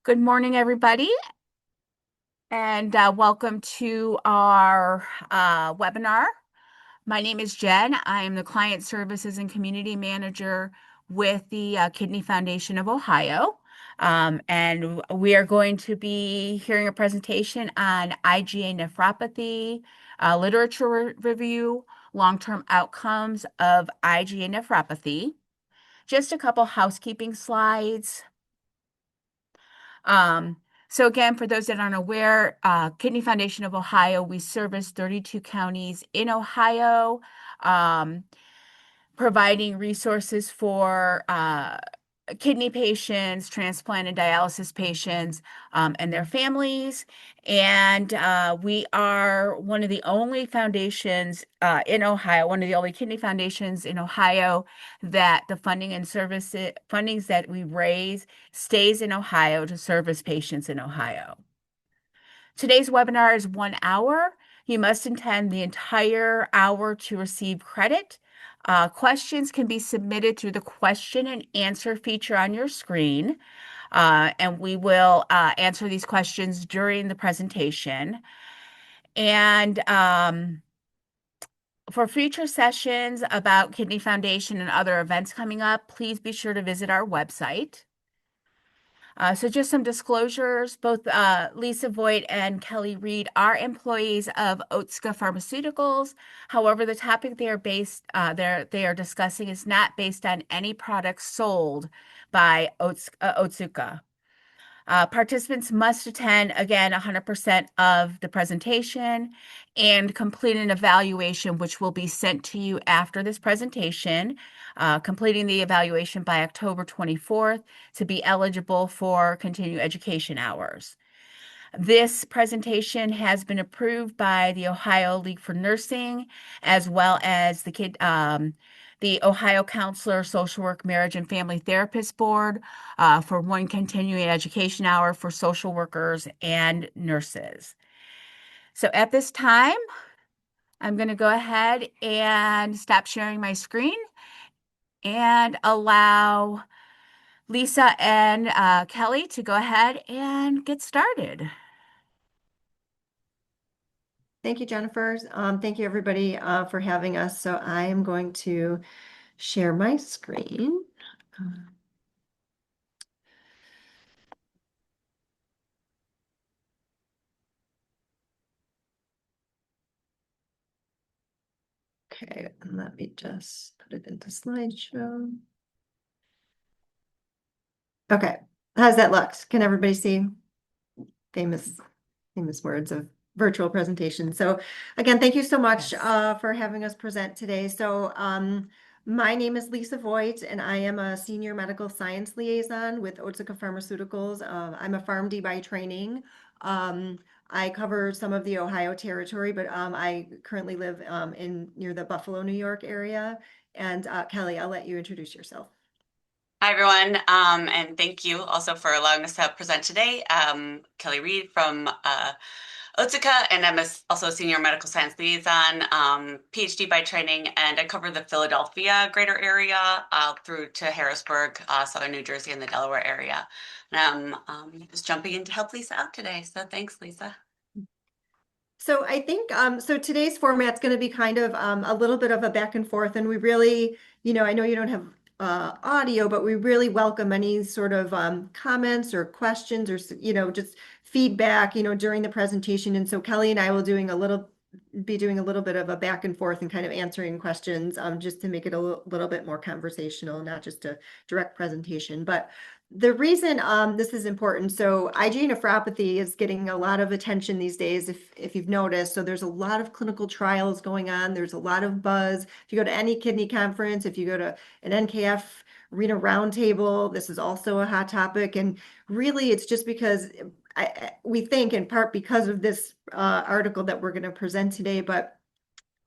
Good morning, everybody, and welcome to our webinar. My name is Jen. I am the Client Services and Community Manager with the Kidney Foundation of Ohio. And we are going to be hearing a presentation on IgA nephropathy, literature review, long-term outcomes of IgA nephropathy. Just a couple housekeeping slides. Um, so again, for those that aren't aware, Kidney Foundation of Ohio, we service 32 counties in Ohio, um, providing resources for kidney patients, transplant and dialysis patients, and their families. And we are one of the only foundations in Ohio, one of the only kidney foundations in Ohio that the funding and services fundings that we raise stays in Ohio to service patients in Ohio. Today's webinar is 1 hour. You must attend the entire hour to receive credit. Questions can be submitted through the question and answer feature on your screen, and we will answer these questions during the presentation. And for future sessions about Kidney Foundation and other events coming up, please be sure to visit our website. So just some disclosures, both Lisa Voigt and Kelly Reed are employees of Otsuka Pharmaceuticals. However, the topic they are discussing is not based on any products sold by Otsuka. Participants must attend, again, 100% of the presentation and complete an evaluation, which will be sent to you after this presentation, completing the evaluation by October 24th to be eligible for continuing education hours. This presentation has been approved by the Ohio League for Nursing, as well as the Ohio Counselor Social Work Marriage and Family Therapist Board for one continuing education hour for social workers and nurses. So at this time, I'm going to go ahead and stop sharing my screen and allow Lisa and Kelly to go ahead and get started. Thank you, Jennifer. Thank you, everybody, for having us. So I am going to share my screen. Okay, and let me just put it into slideshow. Okay, how's that look? Can everybody see? Famous words of virtual presentation. So again, thank you so much for having us present today. So my name is Lisa Voigt, and I am a senior medical science liaison with Otsuka Pharmaceuticals. I'm a PharmD by training. I cover some of the Ohio territory, but I currently live in near the Buffalo, New York area. And Kelly, I'll let you introduce yourself. Hi, everyone, and thank you also for allowing us to present today. Kelly Reed from Otsuka, and I'm also a senior medical science liaison, PhD by training, and I cover the Philadelphia greater area through to Harrisburg, southern New Jersey, and the Delaware area. And I'm just jumping in to help Lisa out today. So thanks, Lisa. So I think so today's format's going to be kind of a little bit of a back and forth, and we really, I know you don't have audio, but we really welcome any sort of comments or questions or just feedback, during the presentation. And so Kelly and I will be doing a little bit of a back and forth and kind of answering questions just to make it a little bit more conversational, not just a direct presentation. But the reason this is important, so IgA nephropathy is getting a lot of attention these days, if you've noticed. So there's a lot of clinical trials going on. There's a lot of buzz. If you go to any kidney conference, if you go to an NKF Arena Roundtable, this is also a hot topic. And really, it's just because we think in part because of this article that we're going to present today, but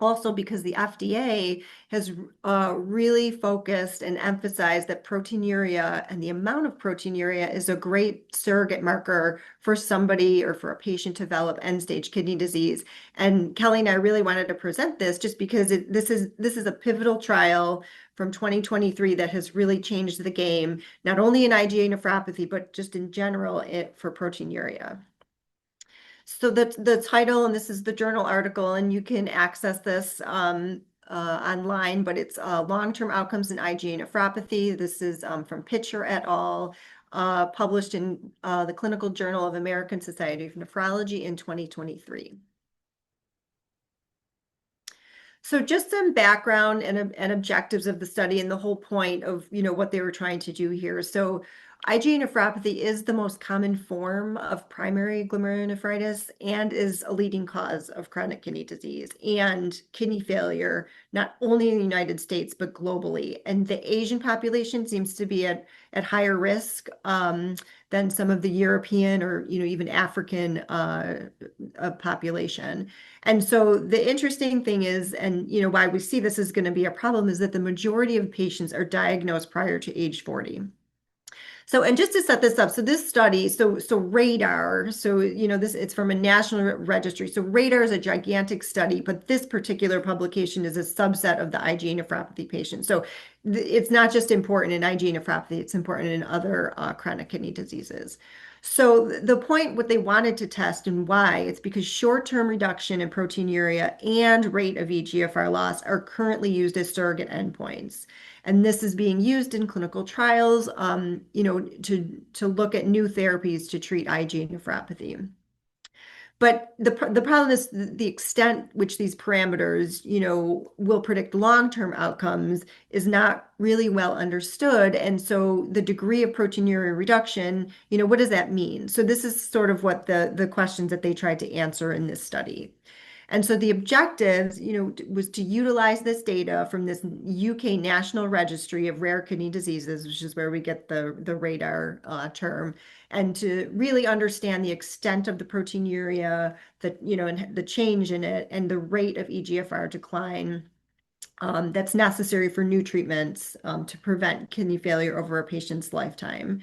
Also because the FDA has really focused and emphasized that proteinuria and the amount of proteinuria is a great surrogate marker for somebody or for a patient to develop end-stage kidney disease. And Kelly and I really wanted to present this just because this is a pivotal trial from 2023 that has really changed the game, not only in IgA nephropathy, but just in general for proteinuria. So the title, and this is the journal article, and you can access this online, but it's long-term outcomes in IgA nephropathy. This is from Pitcher et al., published in the Clinical Journal of American Society of Nephrology in 2023. So just some background and objectives of the study and the whole point of, what they were trying to do here. So IgA nephropathy is the most common form of primary glomerulonephritis and is a leading cause of chronic kidney disease and kidney failure, not only in the United States, but globally. And the Asian population seems to be at higher risk than some of the European or, even African population. And so the interesting thing is, and why we see this is going to be a problem, is that the majority of patients are diagnosed prior to age 40. So, and just to set this up, so this study, so RADAR, so this it's from a national registry. So RADAR is a gigantic study, but this particular publication is a subset of the IgA nephropathy patients. So it's not just important in IgA nephropathy, it's important in other chronic kidney diseases. So the point, what they wanted to test and why, it's because short-term reduction in proteinuria and rate of eGFR loss are currently used as surrogate endpoints. And this is being used in clinical trials, to look at new therapies to treat IgA nephropathy. But the problem is the extent which these parameters, will predict long-term outcomes is not really well understood. And so the degree of proteinuria reduction, what does that mean? So this is sort of what the questions that they tried to answer in this study. And so the objectives, was to utilize this data from this UK National Registry of Rare Kidney Diseases, which is where we get the radar term, and to really understand the extent of the proteinuria, and the change in it, and the rate of eGFR decline that's necessary for new treatments to prevent kidney failure over a patient's lifetime.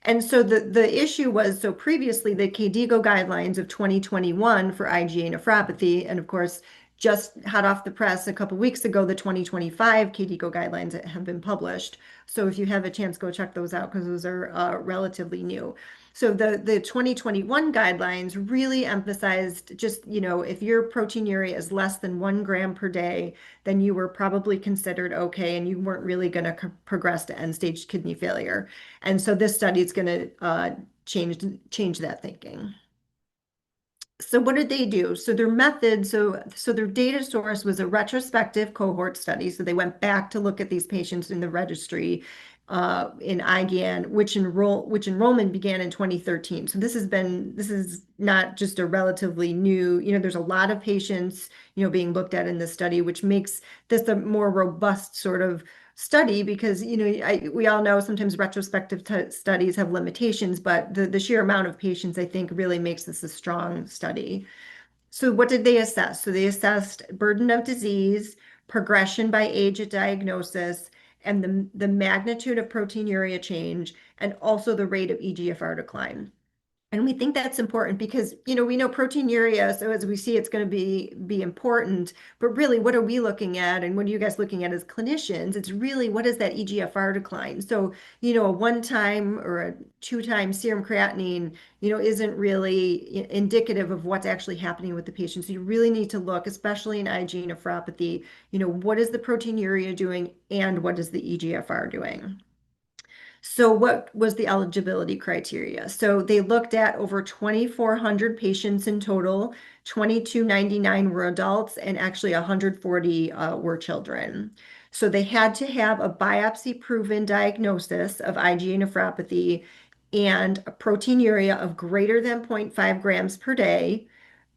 And so the issue was, so previously the KDIGO guidelines of 2021 for IgA nephropathy, and of course, just hot off the press a couple weeks ago, the 2025 KDIGO guidelines that have been published. So if you have a chance, go check those out because those are relatively new. So the 2021 guidelines really emphasized just, if your proteinuria is less than 1 gram per day, then you were probably considered okay and you weren't really going to progress to end-stage kidney failure. And so this study is going to change that thinking. So what did they do? So their method, so their data source was a retrospective cohort study. So they went back to look at these patients in the registry in IgAN, which enrollment began in 2013. So this is not just a relatively new, there's a lot of patients, being looked at in this study, which makes this a more robust sort of study because, we all know sometimes retrospective studies have limitations, but the sheer amount of patients, I think, really makes this a strong study. So what did they assess? So they assessed burden of disease, progression by age at diagnosis, and the magnitude of proteinuria change, and also the rate of eGFR decline. And we think that's important because, we know proteinuria, so as we see, it's going to be important, but really what are we looking at and what are you guys looking at as clinicians? It's really what is that eGFR decline? So, a 1-time or a 2-time serum creatinine, isn't really indicative of what's actually happening with the patient. So you really need to look, especially in IgA nephropathy, what is the proteinuria doing and what is the eGFR doing? So what was the eligibility criteria? So they looked at over 2,400 patients in total, 2,299 were adults, and actually 140 were children. So they had to have a biopsy-proven diagnosis of IgA nephropathy and a proteinuria of greater than 0.5 grams per day,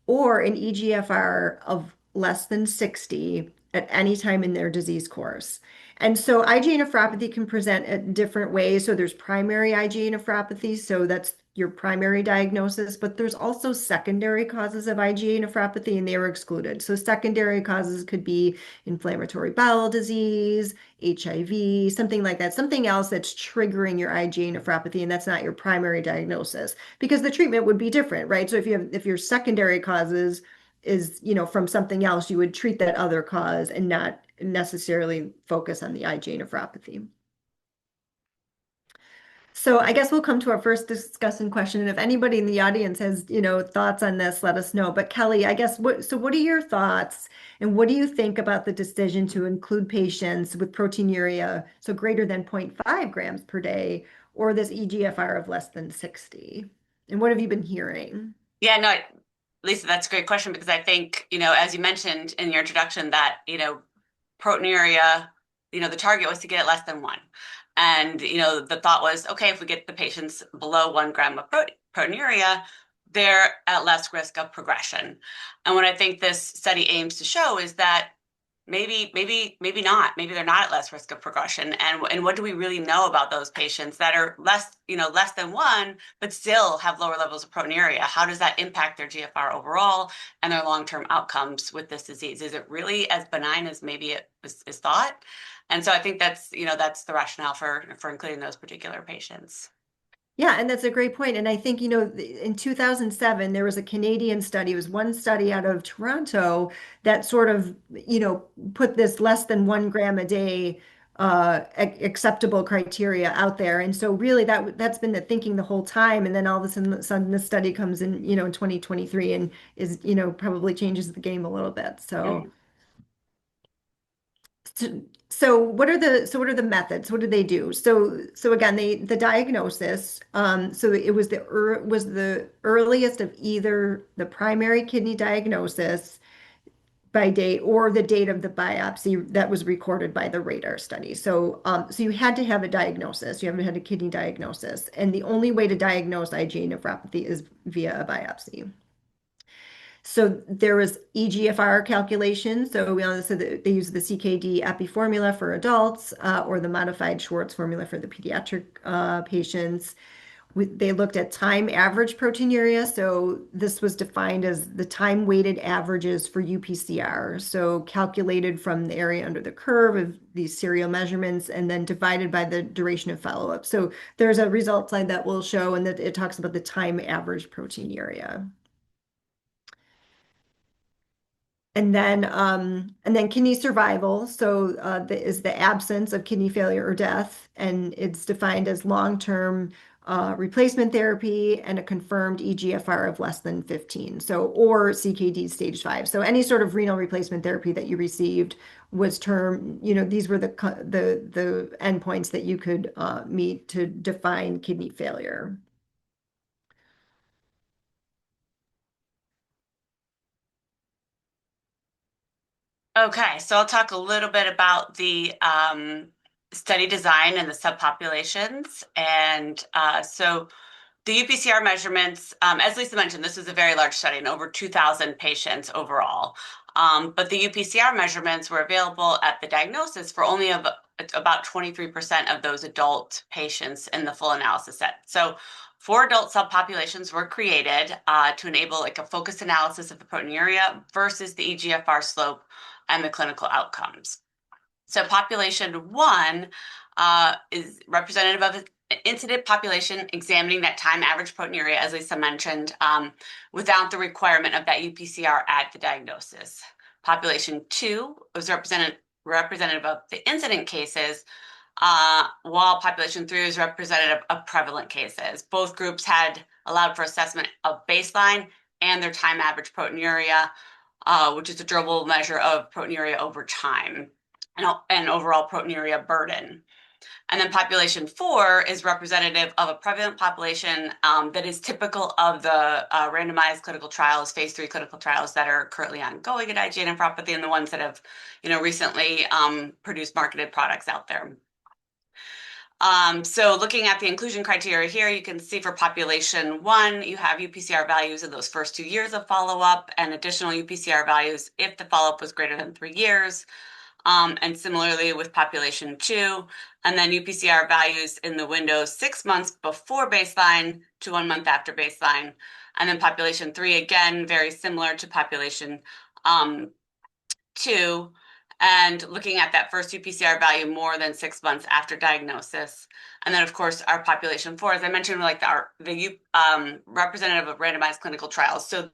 or an eGFR of less than 60, at any time in their disease course. And so IgA nephropathy can present in different ways. So there's primary IgA nephropathy, so that's your primary diagnosis, but there's also secondary causes of IgA nephropathy, and they were excluded. So secondary causes could be inflammatory bowel disease, HIV, something like that, something else that's triggering your IgA nephropathy, and that's not your primary diagnosis, because the treatment would be different, right? So if your secondary causes is, from something else, you would treat that other cause and not necessarily focus on the IgA nephropathy. So I guess we'll come to our first discussion question. And if anybody in the audience has, thoughts on this, let us know. But Kelly, I guess what are your thoughts and what do you think about the decision to include patients with proteinuria, so greater than 0.5 grams per day, or this eGFR of less than 60? And what have you been hearing? Yeah, no, Lisa, that's a great question because I think, as you mentioned in your introduction, that, proteinuria, the target was to get it less than one. And, the thought was, okay, if we get the patients below 1 gram of proteinuria, they're at less risk of progression. And what I think this study aims to show is that maybe not. Maybe they're not at less risk of progression. And what do we really know about those patients that are less than one, but still have lower levels of proteinuria? How does that impact their GFR overall and their long-term outcomes with this disease? Is it really as benign as maybe it is thought? And so I think that's the rationale for including those particular patients. Yeah, and that's a great point. And I think, in 2007, there was a Canadian study, it was one study out of Toronto that sort of, put this less than 1 gram a day acceptable criteria out there. And so really that's been the thinking the whole time. And then all of a sudden this study comes in, in 2023 and is, probably changes the game a little bit. So Mhm. so what are the methods? What did they do? So again, the diagnosis. So it was the earliest of either the primary kidney diagnosis by date or the date of the biopsy that was recorded by the radar study. So you had to have a diagnosis. You haven't had a kidney diagnosis, and the only way to diagnose IgA nephropathy is via a biopsy. So there was eGFR calculation. So they use the CKD epi formula for adults or the modified Schwartz formula for the pediatric patients. They looked at time average proteinuria. So this was defined as the time weighted averages for UPCR. So calculated from the area under the curve of these serial measurements and then divided by the duration of follow-up. So there's a result slide that will show, and that it talks about the time average proteinuria. And then kidney survival. So is the absence of kidney failure or death, and it's defined as long-term replacement therapy and a confirmed eGFR of less than 15. So or CKD stage 5. So any sort of renal replacement therapy that you received was termed. These were the endpoints that you could meet to define kidney failure. Okay, so I'll talk a little bit about the study design and the subpopulations. And so the UPCR measurements, as Lisa mentioned, this was a very large study and over 2,000 patients overall. But the UPCR measurements were available at the diagnosis for only about 23% of those adult patients in the full analysis set. So 4 adult subpopulations were created to enable like a focused analysis of the proteinuria versus the eGFR slope and the clinical outcomes. So population 1 is representative of an incident population examining that time average proteinuria, as Lisa mentioned, without the requirement of that UPCR at the diagnosis. Population 2 was representative of the incident cases, while population 3 is representative of prevalent cases. Both groups had allowed for assessment of baseline and their time average proteinuria, which is a durable measure of proteinuria over time and overall proteinuria burden. And then population 4 is representative of a prevalent population that is typical of the randomized clinical trials, phase 3 clinical trials that are currently ongoing in IgA nephropathy and the ones that have, recently produced marketed products out there. So looking at the inclusion criteria here, you can see for population one, you have UPCR values in those first 2 years of follow-up and additional UPCR values if the follow-up was greater than 3 years. And similarly with population two, and then UPCR values in the window 6 months before baseline to 1 month after baseline. And then population three, again, very similar to population two, and looking at that first UPCR value more than 6 months after diagnosis. And then, of course, our population four, as I mentioned, like the representative of randomized clinical trials. So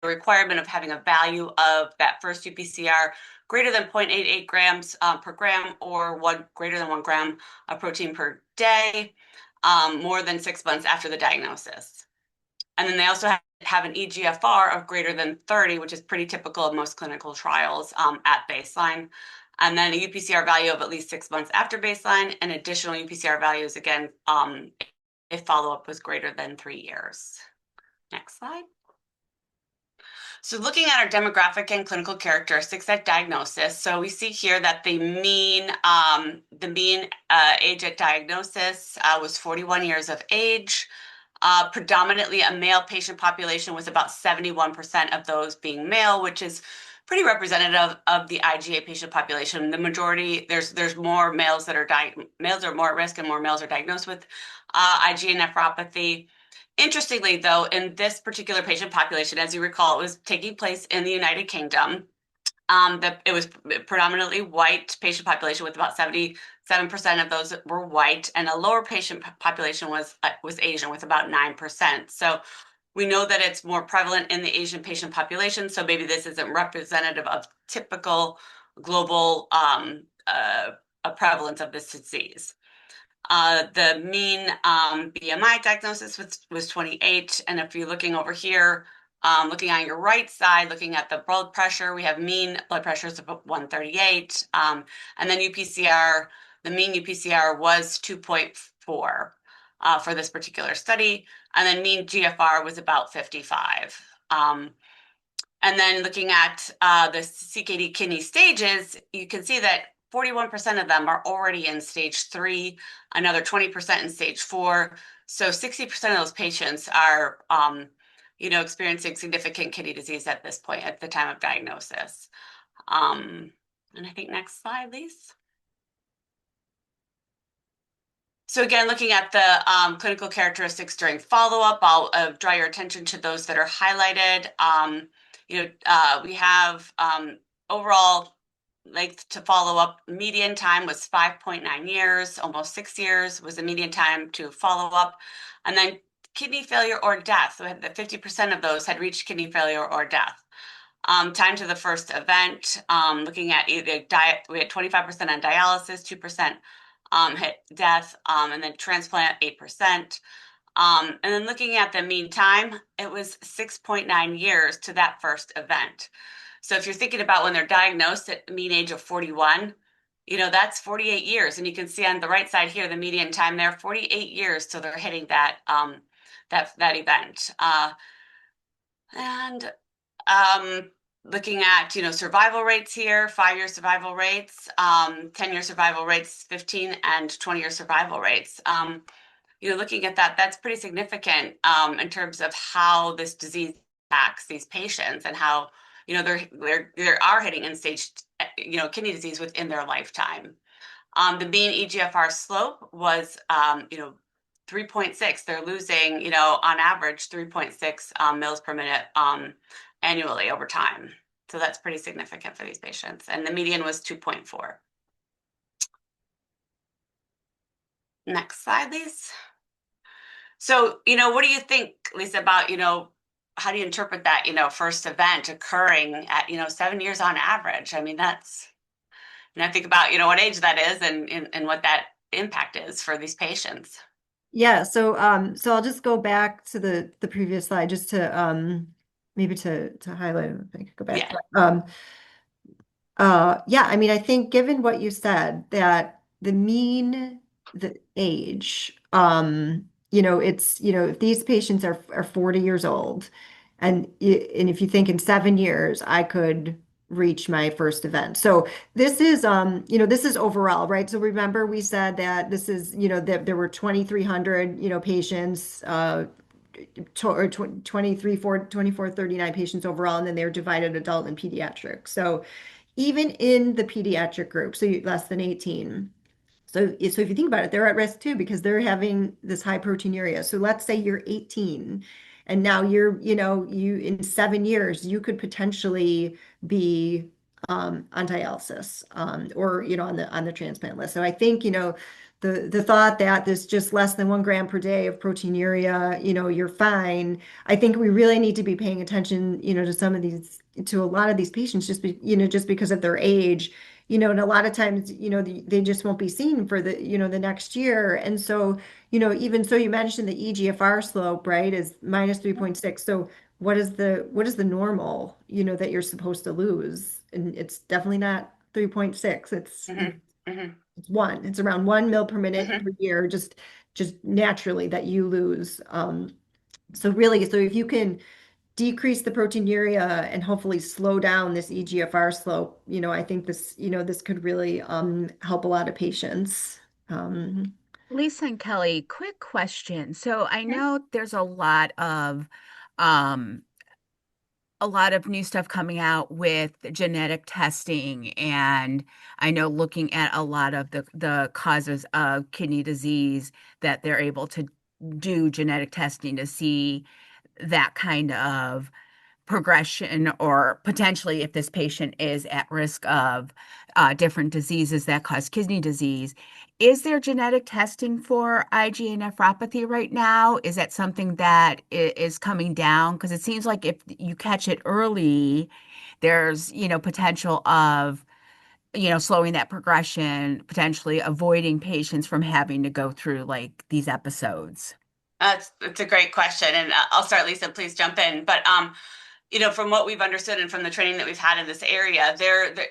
the requirement of having a value of that first UPCR greater than 0.88 grams per gram or greater than 1 gram of protein per day, more than 6 months after the diagnosis. And then they also have an eGFR of greater than 30, which is pretty typical of most clinical trials at baseline. And then a UPCR value of at least 6 months after baseline, and additional UPCR values, again, if follow-up was greater than 3 years. Next slide. So looking at our demographic and clinical characteristics at diagnosis, so we see here that the mean age at diagnosis was 41 years of age. Predominantly a male patient population, with about 71% of those being male, which is pretty representative of the IgA patient population. The majority, there's more males that are males are more at risk, and more males are diagnosed with IgA nephropathy. Interestingly, though, in this particular patient population, as you recall, it was taking place in the United Kingdom. It was predominantly white patient population, with about 77% of those were white, and a lower patient population was Asian, with about 9%. So we know that it's more prevalent in the Asian patient population. So maybe this isn't representative of typical global prevalence of this disease. The mean BMI diagnosis was 28. And if you're looking over here, looking on your right side, looking at the blood pressure, we have mean blood pressures of 138. And then UPCR, the mean UPCR was 2.4 for this particular study. And then mean GFR was about 55. And then looking at the CKD kidney stages, you can see that 41% of them are already in stage 3, another 20% in stage 4. So 60% of those patients are, experiencing significant kidney disease at this point, at the time of diagnosis. And I think next slide, please. So again, looking at the clinical characteristics during follow-up, I'll draw your attention to those that are highlighted. We have overall length to follow up. Median time was 5.9 years, almost 6 years was the median time to follow up. And then kidney failure or death, so the 50% of those had reached kidney failure or death. Time to the first event, looking at either diet, we had 25% on dialysis, 2% hit death, and then transplant 8%. And then looking at the mean time, it was 6.9 years to that first event. So if you're thinking about when they're diagnosed at mean age of 41, that's 48 years. And you can see on the right side here, the median time there, 48 years till they're hitting that event. Looking at, survival rates here, 5-year survival rates, 10-year survival rates, 15 and 20-year survival rates. Looking at that, that's pretty significant in terms of how this disease impacts these patients, and how, they are hitting end stage, kidney disease within their lifetime. The mean eGFR slope was, 3.6. They're losing, on average, 3.6 mils per minute annually over time. So that's pretty significant for these patients. And the median was 2.4. Next slide, please. So, what do you think, Lisa, about, how do you interpret that, first event occurring at, 7 years on average? I mean, that's, think about, what age that is, and what that impact is for these patients. Yeah, so I'll just go back to the previous slide, just to maybe to highlight, if I could go back. Yeah, I mean, I think given what you said, that the age, it's, if these patients are 40 years old, and if you think in 7 years, I could reach my first event. So this is, this is overall, right? So remember we said that this is, that there were 2,300, patients, or 23, 2439 patients overall, and then they're divided adult and pediatric. So even in the pediatric group, so less than 18. So if you think about it, they're at risk too because they're having this high proteinuria. So let's say you're 18 and now you in 7 years, you could potentially be on dialysis or, on the transplant list. So I think, the thought that there's just less than 1 gram per day of proteinuria, you're fine. I think we really need to be paying attention, to a lot of these patients just because of their age, and a lot of times, they just won't be seen for the next year. And so, even so you mentioned the eGFR slope, right, is minus 3.6. So what is the normal, that you're supposed to lose? And it's definitely not 3.6. It's Hmm. Hmm. it's one. It's around 1 ml per minute Hmm. per year, just naturally that you lose. So really, so if you can decrease the proteinuria and hopefully slow down this eGFR slope, I think this could really help a lot of patients. Um, Lisa and Kelly, quick question. So I know there's um a lot of new stuff coming out with genetic testing, and I know looking at a lot of the causes of kidney disease that they're able to do genetic testing to see that kind of progression, or potentially if this patient is at risk of different diseases that cause kidney disease. Is there genetic testing for IgA nephropathy right now? Is that something that is coming down? Because it seems like if you catch it early, there's, potential of, slowing that progression, potentially avoiding patients from having to go through like these episodes. It's a great question, and I'll start. Lisa, please jump in. But from what we've understood and from the training that we've had in this area,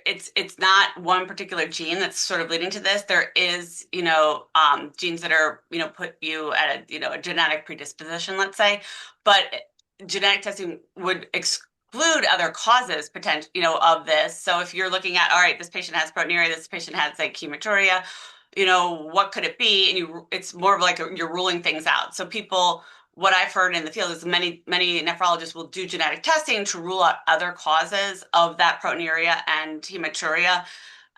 it's not one particular gene that's sort of leading to this. There is, genes that are, put you at a genetic predisposition, let's say, but genetic testing would exclude other causes potential, of this. So if you're looking at, all right, this patient has proteinuria, this patient has like hematuria, what could it be? And it's more of like you're ruling things out. So people, what I've heard in the field is many nephrologists will do genetic testing to rule out other causes of that proteinuria and hematuria.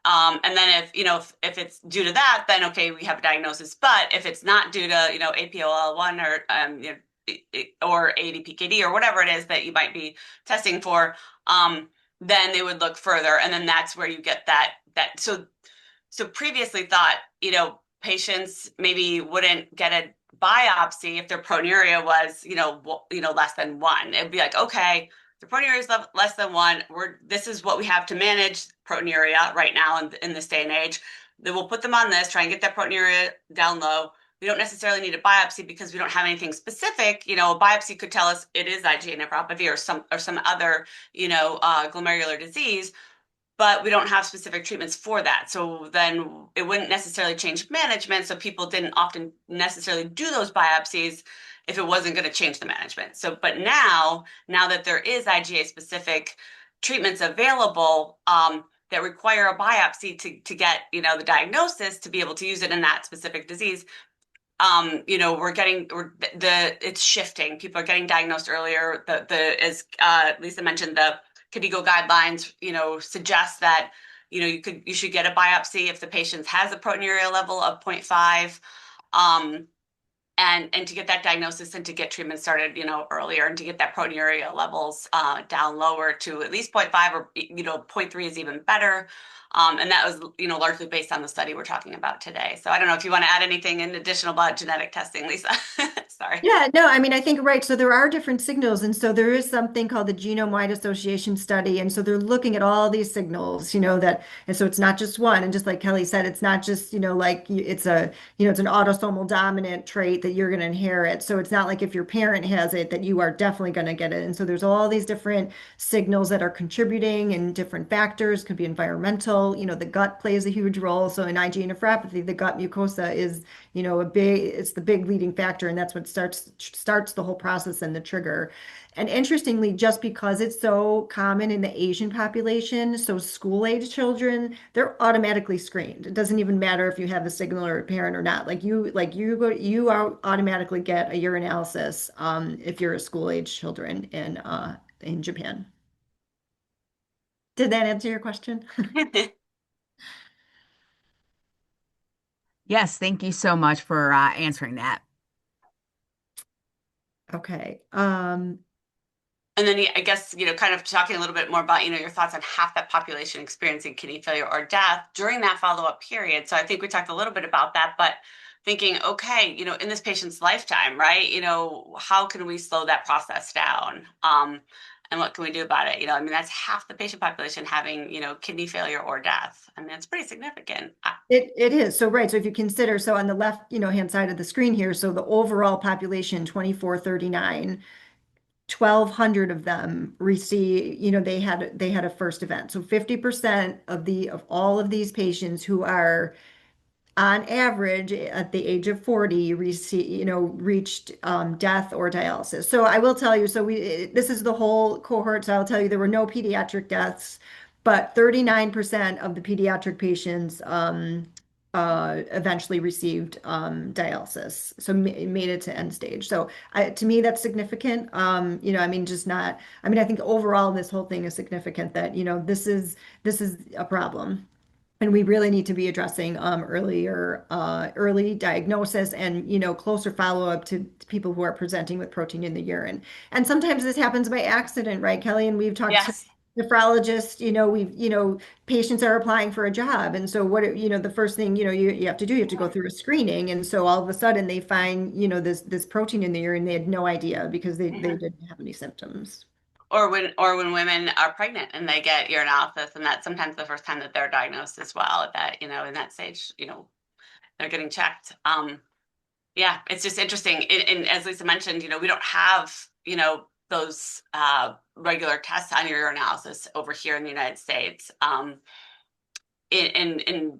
And then if it's due to that, then okay, we have a diagnosis. But if it's not due to APOL1 or or ADPKD or whatever it is that you might be testing for, then they would look further, and then that's where you get that. So previously thought, patients maybe wouldn't get a biopsy if their proteinuria was, less than 1. It'd be like, okay, the proteinuria is less than 1. This is what we have to manage proteinuria right now in this day and age. Then we'll put them on this, try and get that proteinuria down low. We don't necessarily need a biopsy because we don't have anything specific. A biopsy could tell us it is IgA nephropathy or some other, glomerular disease, but we don't have specific treatments for that. So then it wouldn't necessarily change management. So people didn't often necessarily do those biopsies if it wasn't going to change the management. So, but now that there is IgA specific treatments available, that require a biopsy to get, the diagnosis to be able to use it in that specific disease, it's shifting. People are getting diagnosed earlier. As Lisa mentioned, the KDIGO guidelines, suggest that, you should get a biopsy if the patient has a proteinuria level of 0.5. And to get that diagnosis and to get treatment started, earlier, and to get that proteinuria levels down lower to at least 0.5, or, 0.3 is even better. And that was, largely based on the study we're talking about today. So I don't know if you want to add anything in additional about genetic testing, Lisa. Sorry. Yeah, no, I mean, I think right. So there are different signals. And so there is something called the genome-wide association study. And so they're looking at all these signals, and so it's not just one. And just like Kelly said, it's not just, like it's an autosomal dominant trait that you're going to inherit. So it's not like if your parent has it that you are definitely going to get it. And so there's all these different signals that are contributing, and different factors. Could be environmental, the gut plays a huge role. So in IgA nephropathy, the gut mucosa is, it's the big leading factor, and that's what starts the whole process and the trigger. And interestingly, just because it's so common in the Asian population, so school-age children, they're automatically screened. It doesn't even matter if you have a signal or a parent or not. Automatically get a urinalysis if you're a school-age children in Japan. Did that answer your question? Yes, thank you so much for answering that. Okay. And then I guess, kind of talking a little bit more about, your thoughts on half that population experiencing kidney failure or death during that follow-up period. So I think we talked a little bit about that, but thinking, okay, in this patient's lifetime, right? How can we slow that process down? And what can we do about it? That's half the patient population having, kidney failure or death. I mean, that's pretty significant. It is. So, right. So if you consider, so on the left, hand side of the screen here, so the overall population, 2439, 1,200 of them receive, they had a first event. So 50% of all of these patients who are on average at the age of 40 reached death or dialysis. So I will tell you, this is the whole cohort. So I'll tell you there were no pediatric deaths, but 39% of the pediatric patients eventually received dialysis. So made it to end stage. So to me, that's significant. I think overall this whole thing is significant that, this is a problem. And we really need to be addressing early diagnosis and closer follow-up to people who are presenting with protein in the urine. And sometimes this happens by accident, right, Kelly? And we've talked to Yes. nephrologists, patients are applying for a job. And so the first thing, you have to do, you have to go through a screening. And so all of a sudden they find, this protein in the urine, they had no idea because they didn't have any symptoms. Or when women are pregnant and they get urinalysis, and that's sometimes the first time that they're diagnosed as well at that, in that stage, they're getting checked. Yeah, it's just interesting. And as Lisa mentioned, we don't have, those regular tests on your urinalysis over here in the United States. And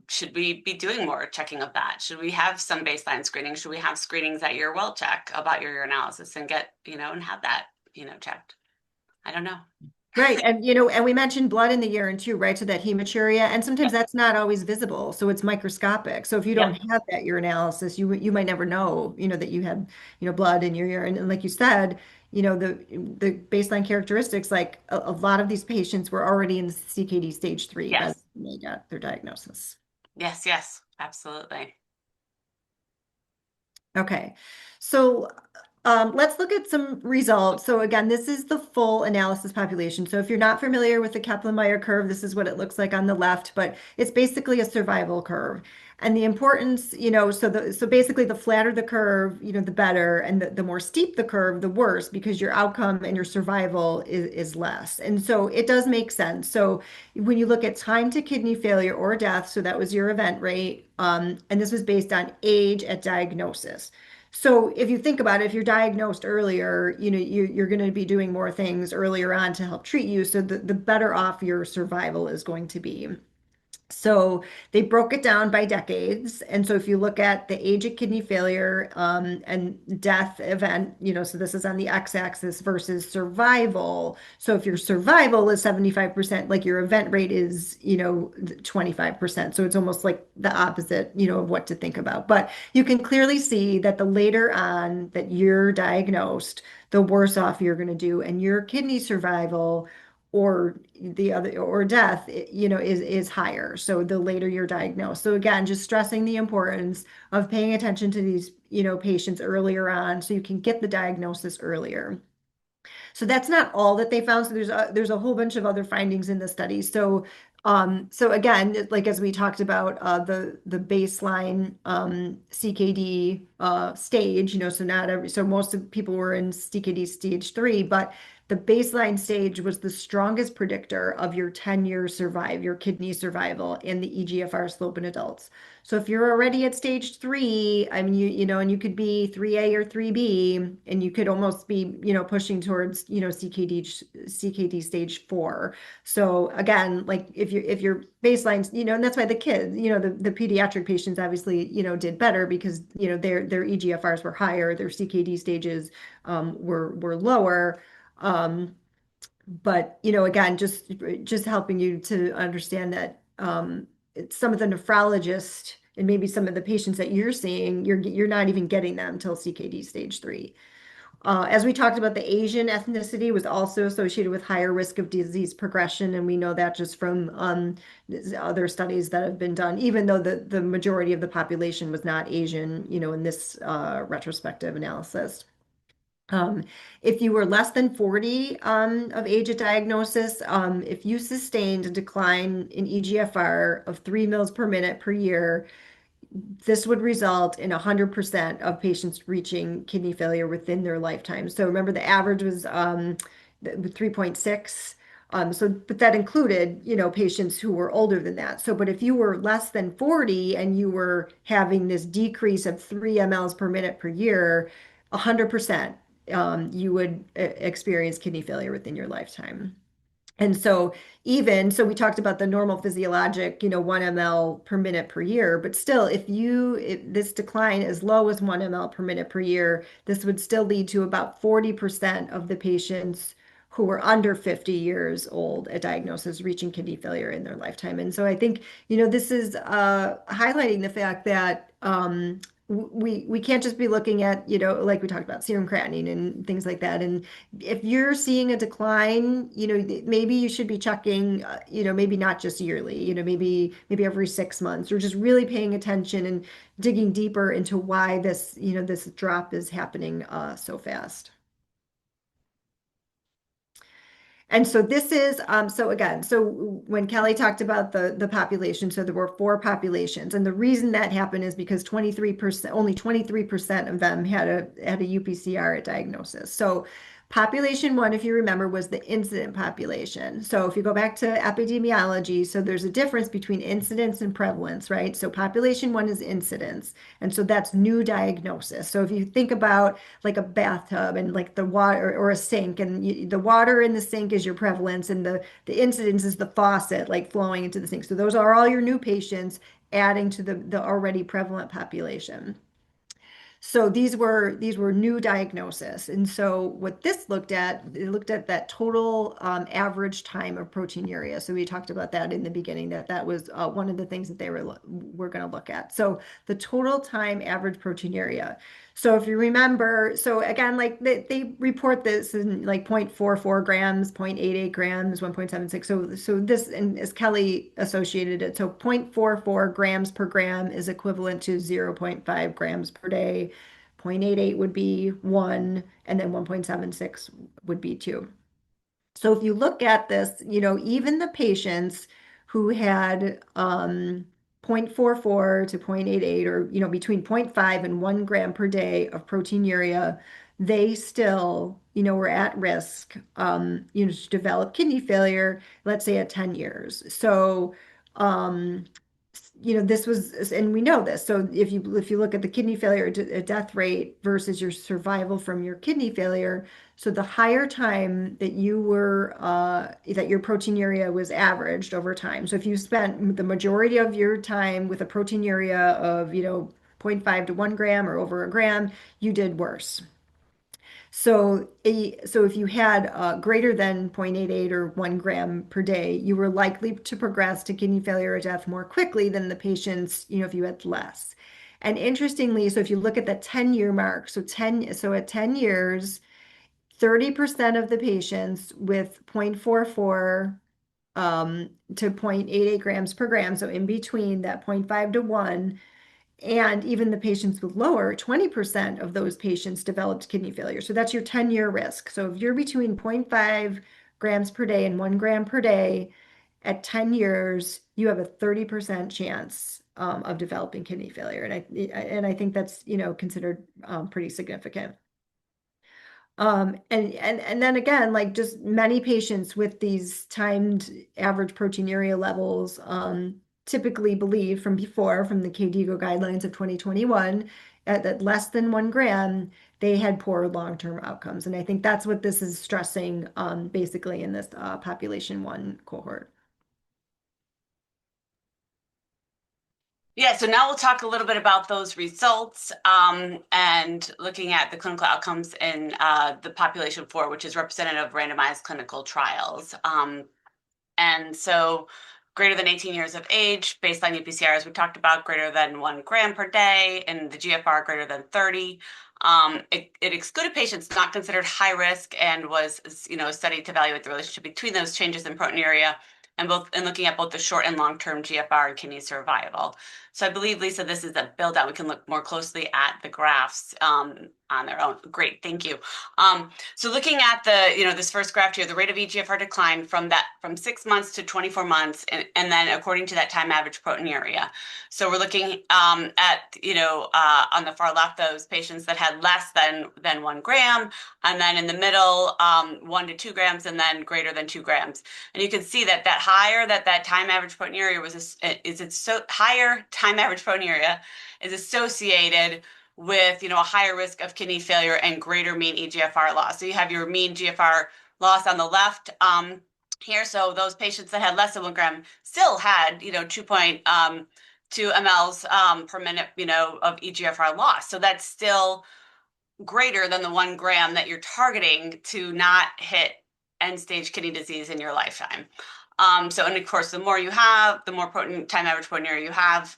should we be doing more checking of that? Should we have some baseline screening? Should we have screenings at your well check about your urinalysis and get, and have that, checked? I don't know. Right. And we mentioned blood in the urine too, right? So that hematuria, and sometimes Yep. that's not always visible. So it's microscopic. So if you don't Yep. have that urinalysis, you might never know, that you had, blood in your urine. And like you said, the baseline characteristics, like a lot of these patients were already in CKD stage 3 by the Yes. time they got their diagnosis. Yes. Yes. Absolutely. Okay, so let's look at some results. So again, this is the full analysis population. So if you're not familiar with the Kaplan-Meier curve, this is what it looks like on the left, but it's basically a survival curve. And the importance, so basically the flatter the curve, the better, and the more steep the curve, the worse, because your outcome and your survival is less. And so it does make sense. So when you look at time to kidney failure or death, so that was your event rate, and this was based on age at diagnosis. So if you think about it, if you're diagnosed earlier, you're going to be doing more things earlier on to help treat you. So the better off your survival is going to be. So they broke it down by decades. And so if you look at the age of kidney failure and death event, so this is on the x-axis versus survival. So if your survival is 75%, like your event rate is, 25%. So it's almost like the opposite, of what to think about. But you can clearly see that the later on that you're diagnosed, the worse off you're going to do. And your kidney survival or death, is higher. So the later you're diagnosed. So again, just stressing the importance of paying attention to these, patients earlier on so you can get the diagnosis earlier. So that's not all that they found. So there's a whole bunch of other findings in the study. So again, like as we talked about the baseline CKD stage, so not every so most of people were in CKD stage 3, but the baseline stage was the strongest predictor of your 10-year your kidney survival in the eGFR slope in adults. So if you're already at stage 3, I mean, and you could be 3A or 3B, and you could almost be, pushing towards, CKD stage 4. So again, like if your baselines, and that's why the kids, the pediatric patients obviously, did better because, their eGFRs were higher, their CKD stages were lower. But again, just helping you to understand that some of the nephrologists and maybe some of the patients that you're seeing, you're not even getting them till CKD stage 3. As we talked about, the Asian ethnicity was also associated with higher risk of disease progression, and we know that just from other studies that have been done, even though the majority of the population was not Asian, in this retrospective analysis. If you were less than 40 of age at diagnosis, if you sustained a decline in eGFR of 3 mils per minute per year, this would result in 100% of patients reaching kidney failure within their lifetime. So remember, the average was 3.6. But that included, patients who were older than that. So, but if you were less than 40 and you were having this decrease of 3 mLs per minute per year, 100%, you would experience kidney failure within your lifetime. And so we talked about the normal physiologic, 1 ml per minute per year, but still, if this decline as low as 1 ml per minute per year, this would still lead to about 40% of the patients who were under 50 years old at diagnosis reaching kidney failure in their lifetime. And so I think, this is highlighting the fact that we can't just be looking at, like we talked about serum creatinine and things like that. And if you're seeing a decline, maybe you should be checking, maybe not just yearly, maybe every 6 months, or just really paying attention and digging deeper into why this drop is happening so fast. And so this is, so when Kelly talked about the population, so there were 4 populations. And the reason that happened is because only 23% of them had a UPCR at diagnosis. So population 1, if you remember, was the incident population. So if you go back to epidemiology, so there's a difference between incidence and prevalence, right? So population 1 is incidence. And so that's new diagnosis. So if you think about like a bathtub and like the water or a sink, and the water in the sink is your prevalence, and the incidence is the faucet like flowing into the sink. So those are all your new patients adding to the already prevalent population. So these were new diagnosis. And so what this looked at, it looked at that total average time of proteinuria. So we talked about that in the beginning, that was one of the things that they were going to look at. So the total time average proteinuria. So if you remember, so again, like they report this in like 0.44 grams, 0.88 grams, 1.76. So this, and as Kelly associated it, so 0.44 grams per gram is equivalent to 0.5 grams per day. 0.88 would be 1, and then 1.76 would be 2. So if you look at this, even the patients who had 0.44 to 0.88, or between 0.5 and 1 gram per day of proteinuria, they still were at risk to develop kidney failure, let's say at 10 years. So this was, and we know this. So if you look at the kidney failure death rate versus your survival from your kidney failure, so the higher time that you were that your proteinuria was averaged over time. So if you spent the majority of your time with a proteinuria of 0.5 to 1 gram or over a gram, you did worse. So if you had greater than 0.88 or 1 gram per day, you were likely to progress to kidney failure or death more quickly than the patients, if you had less. And interestingly, so if you look at the 10-year mark, so at 10 years, 30% of the patients with 0.44 to 0.88 grams per gram, so in between that 0.5 to 1, and even the patients with lower, 20% of those patients developed kidney failure. So that's your 10-year risk. So if you're between 0.5 grams per day and 1 gram per day at 10 years, you have a 30% chance of developing kidney failure. And I think that's, considered pretty significant. And then again, like just many patients with these timed average proteinuria levels typically believe from before, from the KDIGO guidelines of 2021, that less than 1 gram, they had poor long-term outcomes. And I think that's what this is stressing basically in this population one cohort. Yeah, so now we'll talk a little bit about those results and looking at the clinical outcomes in the population 4, which is representative of randomized clinical trials. And so greater than 18 years of age, baseline UPCR, as we talked about, greater than 1 gram per day, and the GFR greater than 30. It excluded patients not considered high risk and was, studied to evaluate the relationship between those changes in proteinuria and looking at both the short and long-term GFR and kidney survival. So I believe, Lisa, this is a build out. We can look more closely at the graphs on their own. Great, thank you. So looking at this first graph here, the rate of eGFR decline from 6 months to 24 months, and then according to that time average proteinuria. So we're looking at, on the far left, those patients that had less than 1 gram, and then in the middle, 1 to 2 grams, and then greater than 2 grams. And you can see that higher that time average proteinuria higher time average proteinuria is associated with a higher risk of kidney failure and greater mean eGFR loss. So you have your mean GFR loss on the left here. So those patients that had less than 1 gram still had 2.2 mLs per minute of eGFR loss. So that's still greater than the 1 gram that you're targeting to not hit end-stage kidney disease in your lifetime. And of course, the more you have, the more time average proteinuria you have,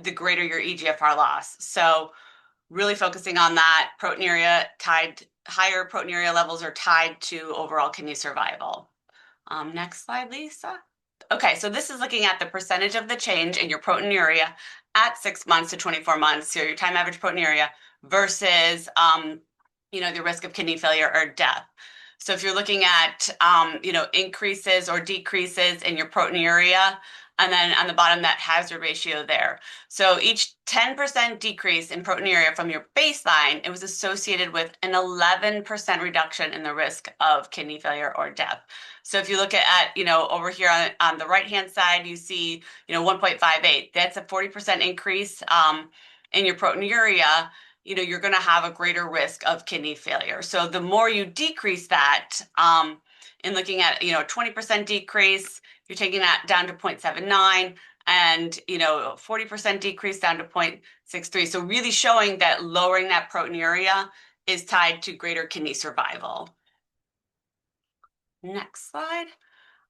the greater your eGFR loss. So really focusing on that higher proteinuria levels are tied to overall kidney survival. Next slide, Lisa. Okay, so this is looking at the percentage of the change in your proteinuria at 6 months to 24 months, so your time average proteinuria versus, the risk of kidney failure or death. So if you're looking at, increases or decreases in your proteinuria, and then on the bottom, that hazard ratio there. So each 10% decrease in proteinuria from your baseline, it was associated with an 11% reduction in the risk of kidney failure or death. So if you look at, over here on the right-hand side, you see, 1.58. That's a 40% increase in your proteinuria. You're going to have a greater risk of kidney failure. So the more you decrease that, in looking at, 20% decrease, you're taking that down to 0.79, and 40% decrease down to 0.63. So really showing that lowering that proteinuria is tied to greater kidney survival. Next slide.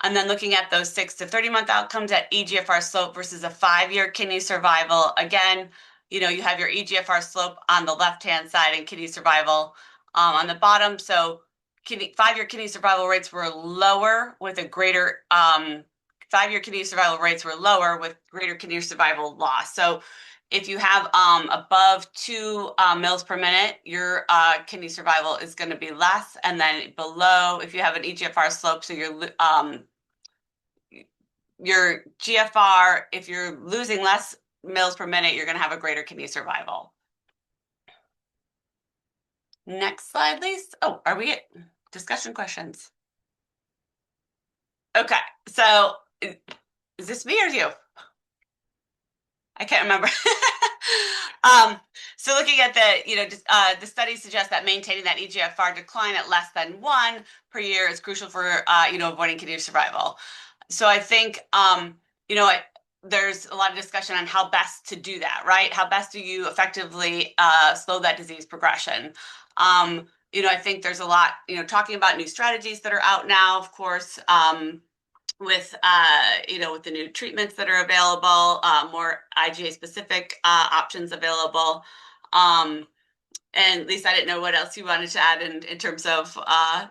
And then looking at those 6 to 30-month outcomes at eGFR slope versus a 5-year kidney survival. Again, you have your eGFR slope on the left-hand side and kidney survival on the bottom. So 5-year kidney survival rates were lower with a greater 5-year kidney survival rates were lower with greater kidney survival loss. So if you have above 2 mils per minute, your kidney survival is going to be less, and then below, if you have an eGFR slope, so your GFR, if you're losing less mils per minute, you're going to have a greater kidney survival. Next slide, please. Oh, are we at discussion questions? Okay, so is this me or you? I can't remember. So looking at the studies suggest that maintaining that eGFR decline at less than 1 per year is crucial for, avoiding kidney survival. So I think, there's a lot of discussion on how best to do that, right? How best do you effectively slow that disease progression? I think there's a lot, talking about new strategies that are out now, of course, with with the new treatments that are available, more IgA specific options available. And Lisa, I didn't know what else you wanted to add in terms of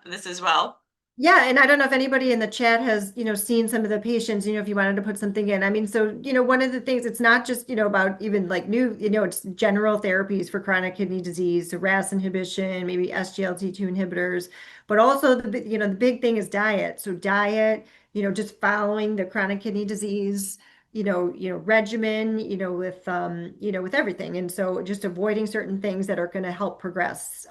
this as well. Yeah, and I don't know if anybody in the chat has, seen some of the patients, if you wanted to put something in. I mean, so, one of the things, it's not just, about even like new, it's general therapies for chronic kidney disease, so RAS inhibition, maybe SGLT2 inhibitors, but also the big thing is diet. So diet, just following the chronic kidney disease, regimen, with everything. And so just avoiding certain things that are going to help progress.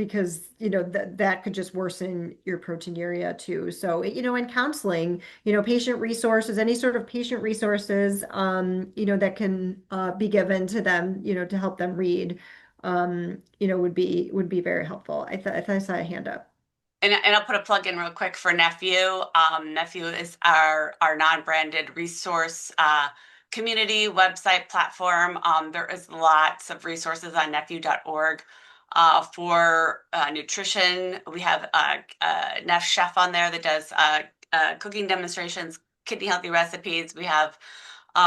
because, that could just worsen your proteinuria too. So, in counseling, patient resources, any sort of patient resources, that can be given to them, to help them read, would be very helpful. I thought I saw a hand up. And I'll put a plug in real quick for Nephew. Nephew is our non-branded resource community website platform. There is lots of resources on nephew.org for nutrition. We have a Neph chef on there that does cooking demonstrations, kidney healthy recipes. We have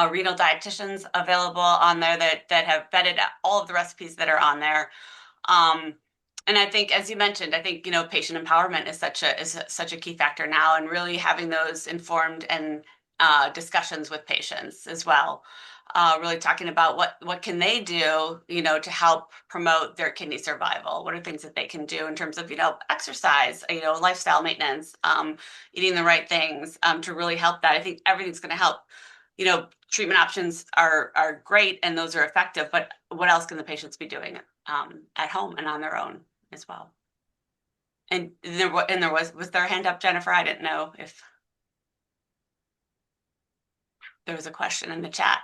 renal dietitians available on there that have vetted all of the recipes that are on there. Um, and I think, as you mentioned, I think, patient empowerment is such a key factor now, and really having those informed and discussions with patients as well. Really talking about what can they do, to help promote their kidney survival. What are things that they can do in terms of, exercise, lifestyle maintenance, eating the right things, to really help that. I think everything's going to help. Treatment options are great and those are effective, but what else can the patients be doing at home and on their own as well? And there was there a hand up, Jennifer? I didn't know if there was a question in the chat.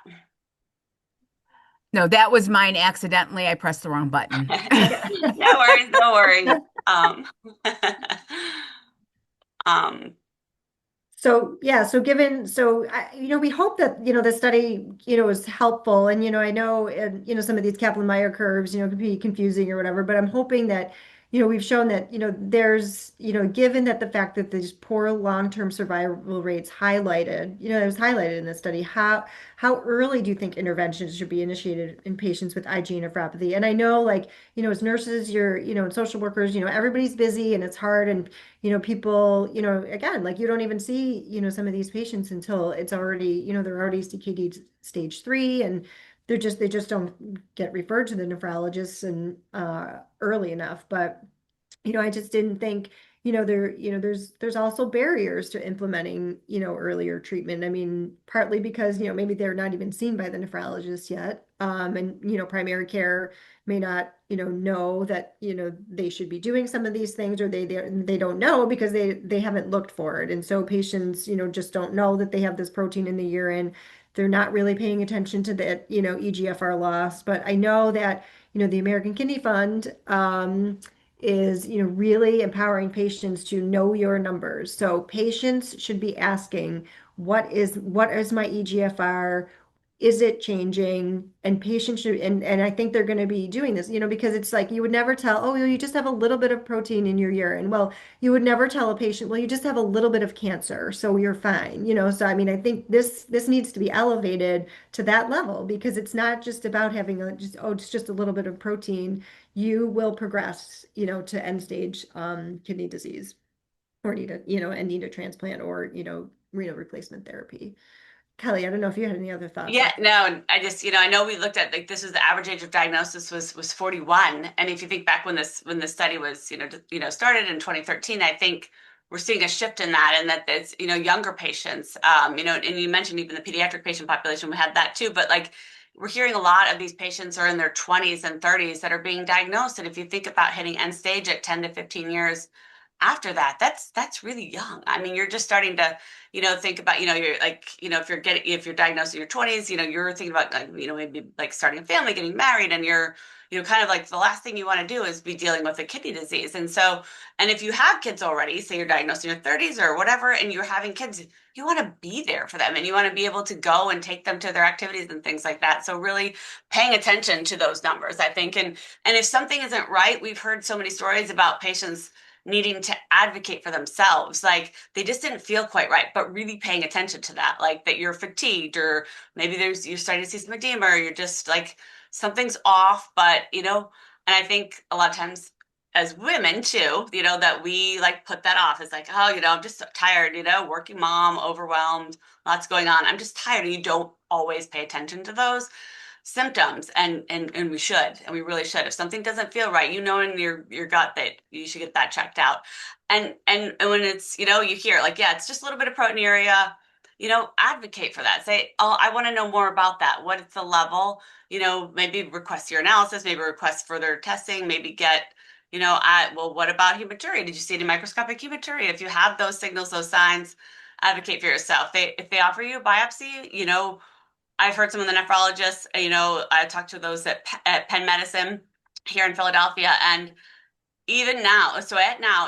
No, that was mine accidentally. I pressed the wrong button. No worries, no worries. Um, um, So yeah, we hope that, the study, is helpful. And, I know, some of these Kaplan-Meier curves, can be confusing or whatever, but I'm hoping that, we've shown that, there's, given that the fact that these poor long-term survival rates highlighted, it was highlighted in this study, how early do you think interventions should be initiated in patients with IgA nephropathy? And I know, like, as nurses, and social workers, everybody's busy and it's hard, and people, again, like, you don't even see, some of these patients until it's already, they're already CKD stage 3, and they just don't get referred to the nephrologists and early enough. But, I just didn't think, there's also barriers to implementing, earlier treatment. I mean, partly because, maybe they're not even seen by the nephrologist yet. And, primary care may not, know that, they should be doing some of these things, or they don't know because they haven't looked for it. And so patients, just don't know that they have this protein in the urine. They're not really paying attention to the, eGFR loss. But I know that, the American Kidney Fund, is, really empowering patients to know your numbers. So patients should be asking, what is my eGFR? Is it changing? And patients should, and I think they're going to be doing this, because it's like, you would never tell, oh, you just have a little bit of protein in your urine. Well, you would never tell a patient, well, you just have a little bit of cancer, so you're fine. So I mean, I think this needs to be elevated to that level, because it's not just about having it's just a little bit of protein. You will progress, to end stage kidney disease, or need a transplant, or, renal replacement therapy. Kelly, I don't know if you had any other thoughts on. Yeah, no, and I just, I know we looked at, like, this is the average age of diagnosis was 41. And if you think back when this study was, started in 2013, I think we're seeing a shift in that, and that there's, younger patients, and you mentioned even the pediatric patient population, we had that too, but, like, we're hearing a lot of these patients are in their 20s and 30s that are being diagnosed. And if you think about hitting end stage at 10 to 15 years after that, that's really young. I mean, you're just starting to, think about, you're like, if you're diagnosed in your 20s, you're thinking about, like, maybe like starting a family, getting married, and you're, kind of like the last thing you want to do is be dealing with a kidney disease. And so, and if you have kids already, say you're diagnosed in your 30s or whatever, and you're having kids, you want to be there for them, and you want to be able to go and take them to their activities and things like that. So really paying attention to those numbers, I think. And if something isn't right, we've heard so many stories about patients needing to advocate for themselves, like they just didn't feel quite right, but really paying attention to that, like that you're fatigued, or maybe you're starting to see some edema, or you're just like something's off. But and I think a lot of times as women too, that we like put that off as like, oh, I'm just so tired, working mom, overwhelmed, lots going on, I'm just tired. And you don't always pay attention to those symptoms, and we should, and we really should. If something doesn't feel right, in your gut that you should get that checked out. And when it's, you hear like, yeah, it's just a little bit of proteinuria, advocate for that. Say, oh, I want to know more about that. What is the level? Maybe request your analysis, maybe request further testing, maybe get Well, what about hematuria? Did you see any microscopic hematuria? If you have those signals, those signs, advocate for yourself. If they offer you a biopsy, I've heard some of the nephrologists, I talked to those at Penn Medicine here in Philadelphia, and even now,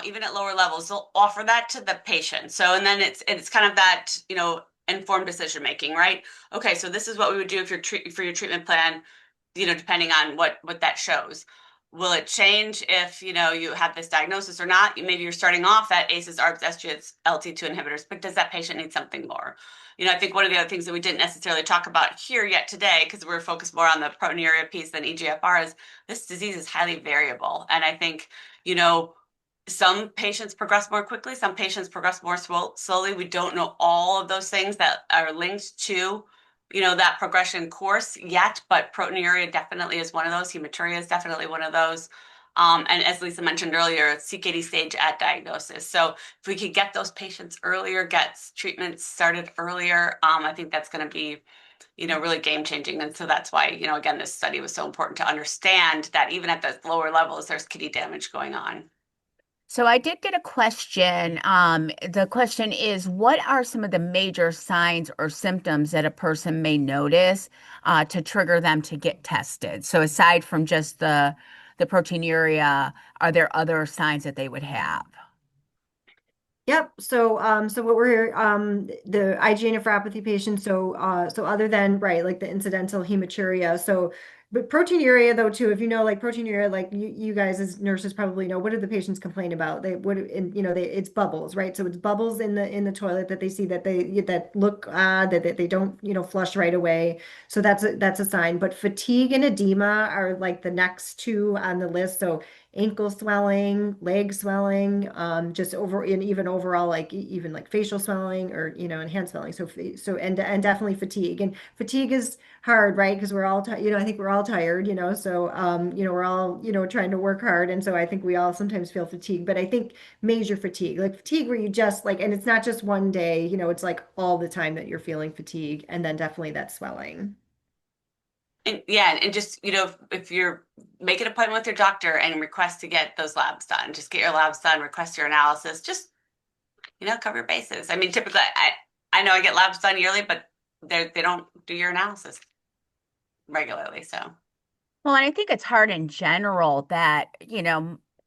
even at lower levels, they'll offer that to the patient. So, and then it's kind of that, informed decision making, right? Okay, so this is what we would do if for your treatment plan, depending on what that shows. Will it change if, you have this diagnosis or not? Maybe you're starting off at ACEs, ARBs, SGLT2 inhibitors, but does that patient need something more? I think one of the other things that we didn't necessarily talk about here yet today, because we're focused more on the proteinuria piece than eGFR, is this disease is highly variable. And I think, you know, some patients progress more quickly, some patients progress more slowly. We don't know all of those things that are linked to, that progression course yet, but proteinuria definitely is one of those. Hematuria is definitely one of those. And as Lisa mentioned earlier, CKD stage at diagnosis. So if we could get those patients earlier, get treatments started earlier, I think that's going to be, really game changing. And so that's why, again, this study was so important to understand that even at the lower levels, there's kidney damage going on. So I did get a question. The question is, what are some of the major signs or symptoms that a person may notice to trigger them to get tested? So aside from just the proteinuria, are there other signs that they would have? Yep. So what we're the IgA nephropathy patients. So other than right, like the incidental hematuria. But proteinuria though too. If you know like proteinuria, like you guys as nurses probably know, what do the patients complain about? They would, and it's bubbles, right? So it's bubbles in the toilet that they see that look odd, that they don't flush right away. So that's a sign. But fatigue and edema are like the next two on the list. So ankle swelling, leg swelling, just over and even overall like even like facial swelling or and hand swelling. And definitely fatigue. And fatigue is hard, right? Because we're all I think we're all tired, so we're all trying to work hard, and so I think we all sometimes feel fatigue. But I think major fatigue, like fatigue where you just like, and it's not just one day, it's like all the time that you're feeling fatigue, and then definitely that swelling. And yeah, and just, if you're make an appointment with your doctor and request to get those labs done, just get your labs done, request your analysis, just, cover your bases. I mean, typically, I know I get labs done yearly, but they don't do your analysis regularly. So, Well, and I think it's hard in general that,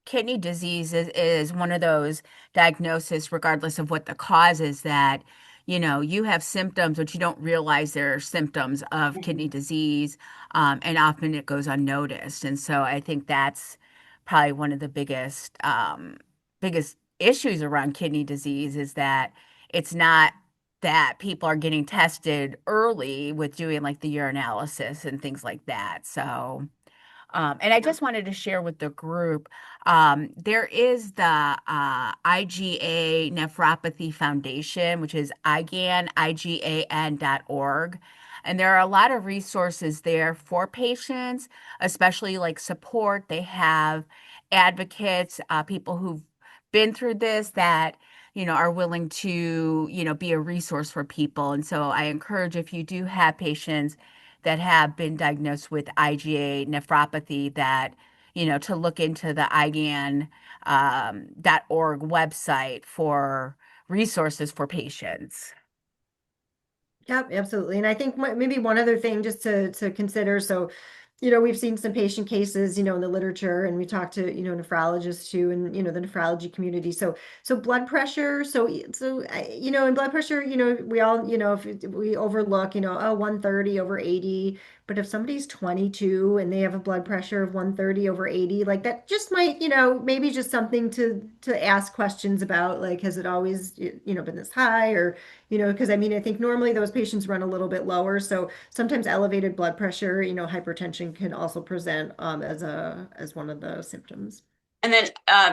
kidney disease is one of those diagnoses, regardless of what the cause is, that, you have symptoms, but you don't realize they're symptoms of kidney mhm. disease, and often it goes unnoticed. And so I think that's probably one of the biggest issues around kidney disease is that it's not that people are getting tested early with doing like the urinalysis and things like that. So, and I Yeah. just wanted to share with the group, there is the IgA Nephropathy Foundation, which is IgAN, IGAN.org. And there are a lot of resources there for patients, especially like support. They have advocates, people who've been through this that, are willing to, be a resource for people. And so I encourage if you do have patients that have been diagnosed with IgA nephropathy that, to look into the IgAN .org website for resources for patients. Yep, absolutely. And I think maybe one other thing just to consider. So, we've seen some patient cases, in the literature, and we talked to, nephrologists too, and the nephrology community. So blood pressure. In blood pressure, we all, if we overlook, oh, 130 over 80. But if somebody's 22 and they have a blood pressure of 130 over 80, like that just might, maybe just something to ask questions about, like, has it always, been this high, or because I mean, I think normally those patients run a little bit lower. So sometimes elevated blood pressure, hypertension can also present as one of the symptoms. And then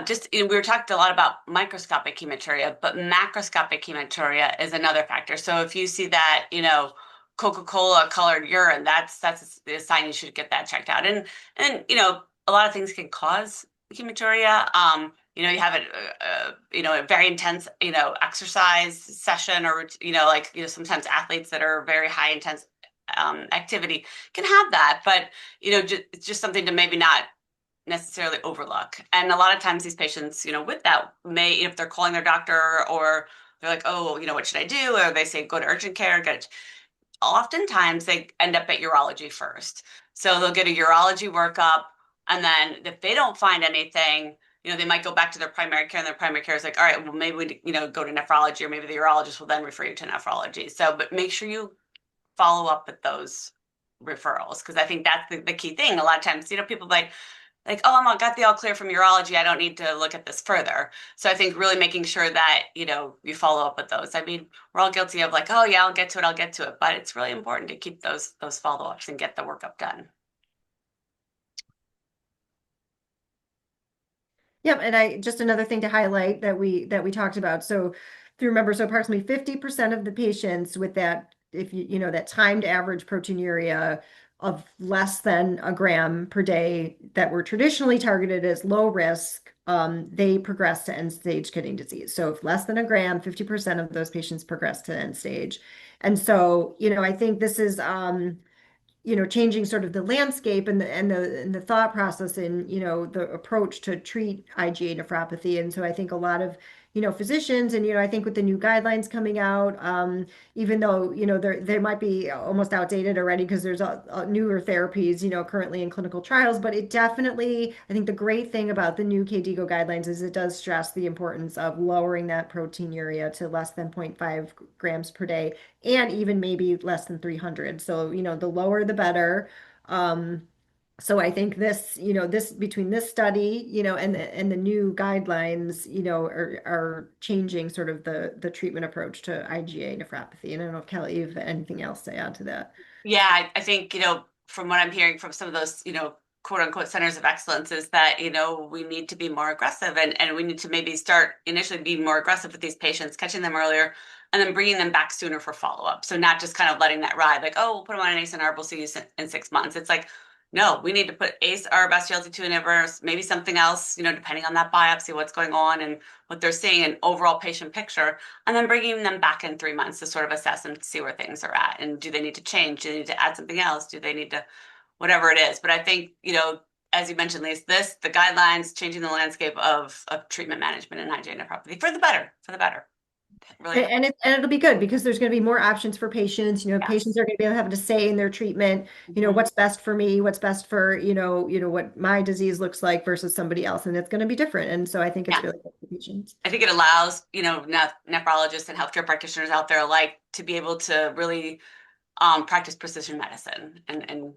just, we were talking a lot about microscopic hematuria, but macroscopic hematuria is another factor. So if you see that, Coca-Cola colored urine, that's a sign you should get that checked out. And a lot of things can cause hematuria. You have a very intense, exercise session, or like sometimes athletes that are very high intense activity can have that, but it's just something to maybe not necessarily overlook. And a lot of times these patients, with that may, if they're calling their doctor or they're like, oh, what should I do? Or they say, go to urgent care, get it. Oftentimes they end up at urology first. So they'll get a urology workup. And then if they don't find anything, they might go back to their primary care and their primary care is like, all right, well, maybe we, go to nephrology or maybe the urologist will then refer you to nephrology. So, but make sure you follow up with those referrals because I think that's the key thing. A lot of times, people like, oh, I'm all got the all clear from urology. I don't need to look at this further. So I think really making sure that, you follow up with those. I mean, we're all guilty of like, oh yeah, I'll get to it, I'll get to it. But it's really important to keep those follow-ups and get the workup done. Yep, and I just another thing to highlight that we talked about. So if you remember, so approximately 50% of the patients with that, if that timed average proteinuria of less than a gram per day that were traditionally targeted as low risk, they progress to end stage kidney disease. So if less than a gram, 50% of those patients progress to end stage. And so, I think this is changing sort of the landscape and the thought process and the approach to treat IgA nephropathy. And so I think a lot of physicians and I think with the new guidelines coming out, even though they might be almost outdated already because there's newer therapies currently in clinical trials, but it definitely I think the great thing about the new KDIGO guidelines is it does stress the importance of lowering that proteinuria to less than 0.5 grams per day and even maybe less than 300. So the lower the better. Um, so I think this between this study, and the new guidelines, are changing sort of the treatment approach to IgA nephropathy. And I don't know if Kelly, you have anything else to add to that. Yeah, I think, from what I'm hearing from some of those, quote unquote centers of excellence is that, we need to be more aggressive and we need to maybe start initially being more aggressive with these patients, catching them earlier and then bringing them back sooner for follow-up. So not just kind of letting that ride like, oh, we'll put them on an ACE and ARB, we'll see you in 6 months. It's like, no, we need to put ACE, ARB, SGLT2 inhibitors, maybe something else, depending on that biopsy, what's going on and what they're seeing, an overall patient picture, and then bringing them back in 3 months to sort of assess and see where things are at. And do they need to change? Do they need to add something else? Do they need to, whatever it is? But I think, as you mentioned, Lise, the guidelines changing the landscape of treatment management in IgA nephropathy for the better, for the better. Really, And it'll be good because there's going to be more options for patients. Patients yes. are going to be able to have to say in their treatment, Mhm. what's best for me, what's best for, what my disease looks like versus somebody else. And it's going to be different. And so I think it's Yeah. really good for patients. I think it allows, nephrologists and healthcare practitioners out there alike to be able to really practice precision medicine and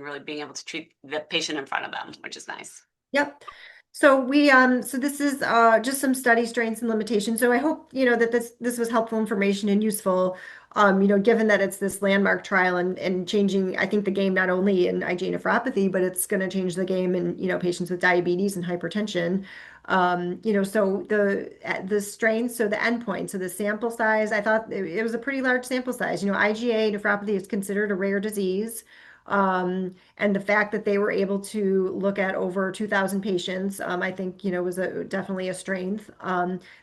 really being able to treat the patient in front of them, which is nice. Yep. So this is just some study strengths and limitations. So I hope, that this was helpful information and useful, given that it's this landmark trial and changing, I think, the game not only in IgA nephropathy, but it's going to change the game in, patients with diabetes and hypertension. So the strengths, so the endpoint, so the sample size, I thought it was a pretty large sample size. IgA nephropathy is considered a rare disease. And the fact that they were able to look at over 2,000 patients, I think, was definitely a strength.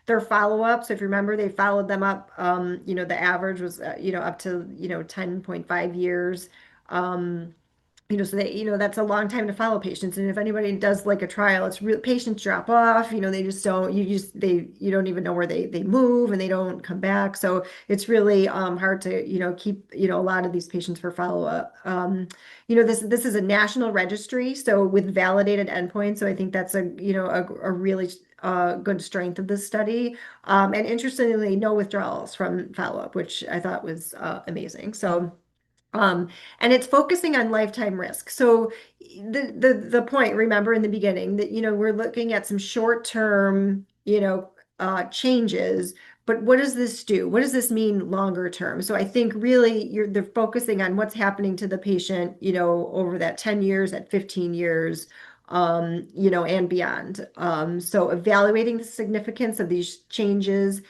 Their follow-up, so if you remember, they followed them up, the average was, up to, 10.5 years. Um, so that, that's a long time to follow patients. And if anybody does like a trial, it's real patients drop off, they just don't, you don't even know where they move and they don't come back. So it's really hard to, keep, a lot of these patients for follow-up. This is a national registry, so with validated endpoints. So I think that's a really good strength of this study. And interestingly, no withdrawals from follow-up, which I thought was amazing. So and it's focusing on lifetime risk. So the point, remember in the beginning that, we're looking at some short-term, changes, but what does this do? What does this mean longer term? So I think really they're focusing on what's happening to the patient, over that 10 years, at 15 years, and beyond. So evaluating the significance of these changes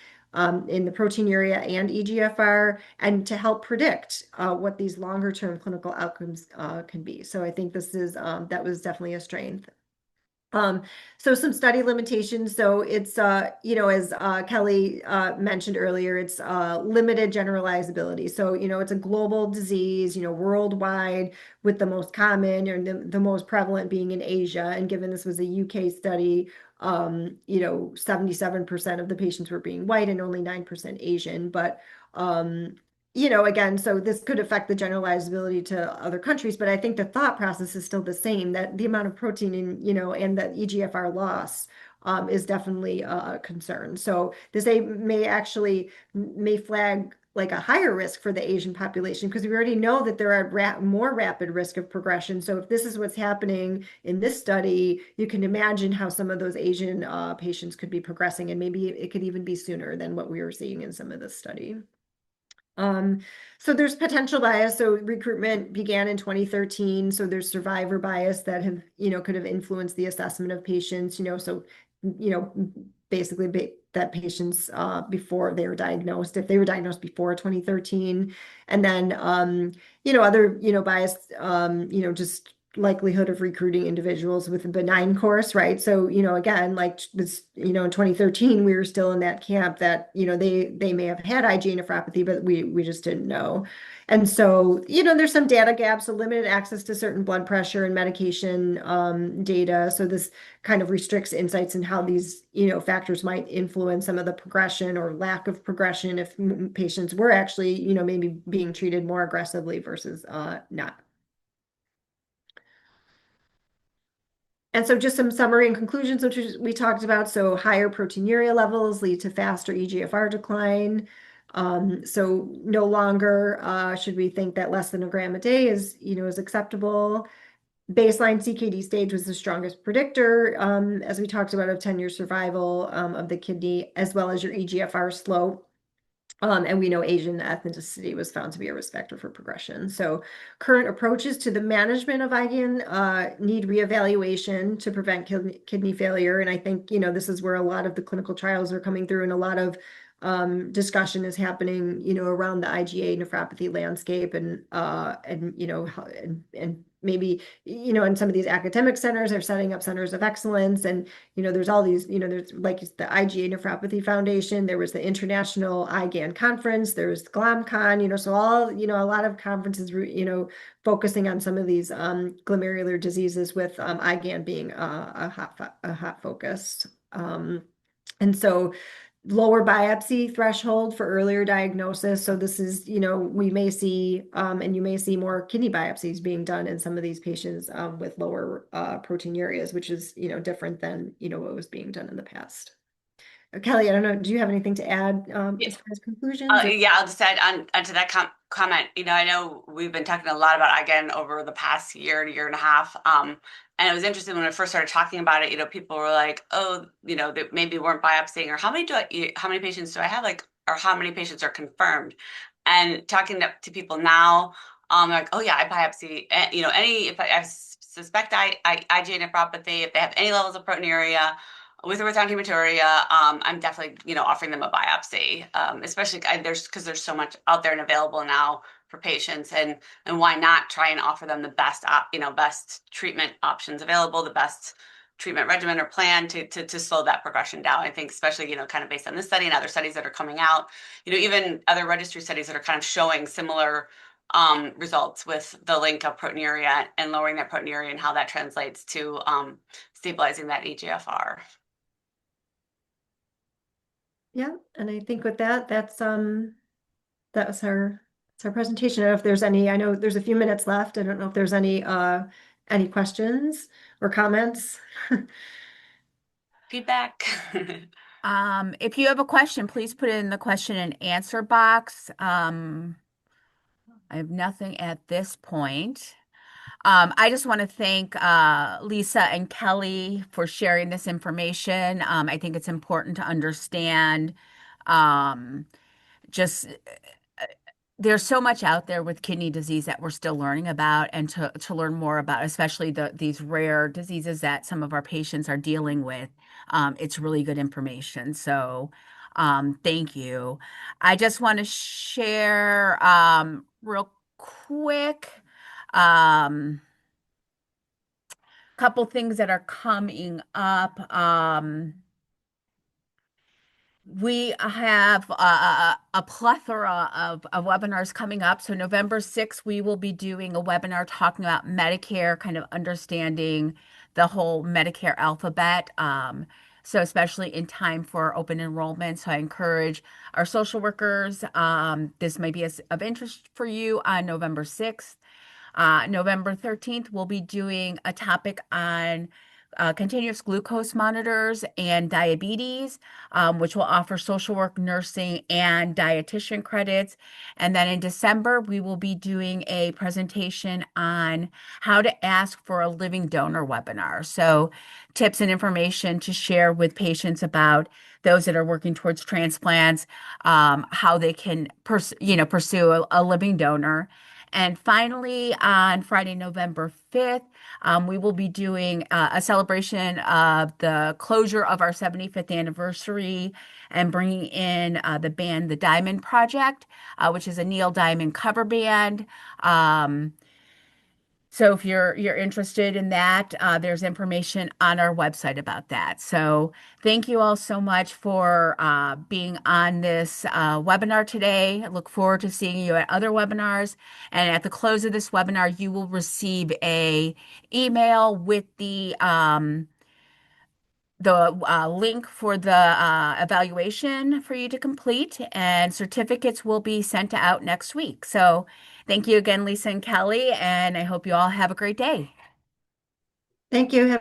in the proteinuria and eGFR, and to help predict what these longer term clinical outcomes can be. So I think this is that was definitely a strength. Um, so some study limitations. So it's as Kelly mentioned earlier, it's limited generalizability. So, it's a global disease, worldwide, with the most common or the most prevalent being in Asia. And given this was a UK study, 77% of the patients were being white and only 9% Asian. But again, so this could affect the generalizability to other countries, but I think the thought process is still the same, that the amount of protein and that eGFR loss is definitely a concern. So may actually may flag like a higher risk for the Asian population because we already know that there are more rapid risk of progression. So if this is what's happening in this study, you can imagine how some of those Asian patients could be progressing, and maybe it could even be sooner than what we were seeing in some of this study. Um, so there's potential bias. So recruitment began in 2013. So there's survivor bias that could have influenced the assessment of patients, so, basically that patients before they were diagnosed, if they were diagnosed before 2013, and then, other, bias, just likelihood of recruiting individuals with a benign course, right? So, again, like this, in 2013, we were still in that camp that, they may have had IgA nephropathy, but we just didn't know. And so, there's some data gaps, so limited access to certain blood pressure and medication data. So this kind of restricts insights in how these, factors might influence some of the progression or lack of progression if patients were actually, maybe being treated more aggressively versus not. And so just some summary and conclusions, which we talked about. So higher proteinuria levels lead to faster eGFR decline. So no longer should we think that less than a gram a day is acceptable. Baseline CKD stage was the strongest predictor, as we talked about, of 10-year survival of the kidney, as well as your eGFR slope. And we know Asian ethnicity was found to be a risk factor for progression. So current approaches to the management of IgAN need reevaluation to prevent kidney failure. And I think, this is where a lot of the clinical trials are coming through and a lot of discussion is happening, around the IgA nephropathy landscape and maybe, in some of these academic centers are setting up centers of excellence. And, there's all these, there's like the IgA Nephropathy Foundation, there was the International IgAN Conference, there was GlomCon, so all, a lot of conferences, focusing on some of these glomerular diseases with IgAN being a hot focus. And so lower biopsy threshold for earlier diagnosis. So this is, we may see, and you may see more kidney biopsies being done in some of these patients with lower proteinurias, which is, different than, what was being done in the past. Kelly, I don't know, do you have anything to add Yeah. as far as conclusions or? Yeah, I'll just add on to that comment. I know we've been talking a lot about IgAN over the past year and a half. And it was interesting when I first started talking about it. People were like, "Oh, that maybe weren't biopsying, or how many patients do I have, like, or how many patients are confirmed?" And talking to people now, like, "Oh yeah, I biopsy. Any if I suspect IgA nephropathy, if they have any levels of proteinuria." With or without hematuria, I'm definitely, offering them a biopsy, especially because there's so much out there and available now for patients, and why not try and offer them the best treatment options available, the best treatment regimen or plan to slow that progression down. I think especially, kind of based on this study and other studies that are coming out, even other registry studies that are kind of showing similar results with the link of proteinuria and lowering that proteinuria and how that translates to stabilizing that eGFR. Yeah, and I think with that was our presentation. I don't know if there's any, I know there's a few minutes left. I don't know if there's any questions or comments. Feedback. If you have a question, please put it in the question and answer box. I have nothing at this point. I just want to thank Lisa and Kelly for sharing this information. I think it's important to understand um, just there's so much out there with kidney disease that we're still learning about and to learn more about, especially these rare diseases that some of our patients are dealing with. It's really good information. So thank you. I just want to share real quick. Um, couple things that are coming up. We have a plethora of webinars coming up. So November 6th, we will be doing a webinar talking about Medicare, kind of understanding the whole Medicare alphabet. So especially in time for open enrollment. So I encourage our social workers, this may be of interest for you on November 6th. November 13th, we'll be doing a topic on continuous glucose monitors and diabetes, which will offer social work, nursing, and dietitian credits. And then in December, we will be doing a presentation on how to ask for a living donor webinar. So, tips and information to share with patients about those that are working towards transplants, how they can pursue a living donor. And finally, on Friday, November 5th, we will be doing a celebration of the closure of our 75th anniversary and bringing in the band The Diamond Project, which is a Neil Diamond cover band. So if you're interested in that, there's information on our website about that. So thank you all so much for being on this webinar today. I look forward to seeing you at other webinars. And at the close of this webinar, you will receive a email with the link for the evaluation for you to complete, and certificates will be sent out next week. So thank you again, Lisa and Kelly, and I hope you all have a great day. Thank you.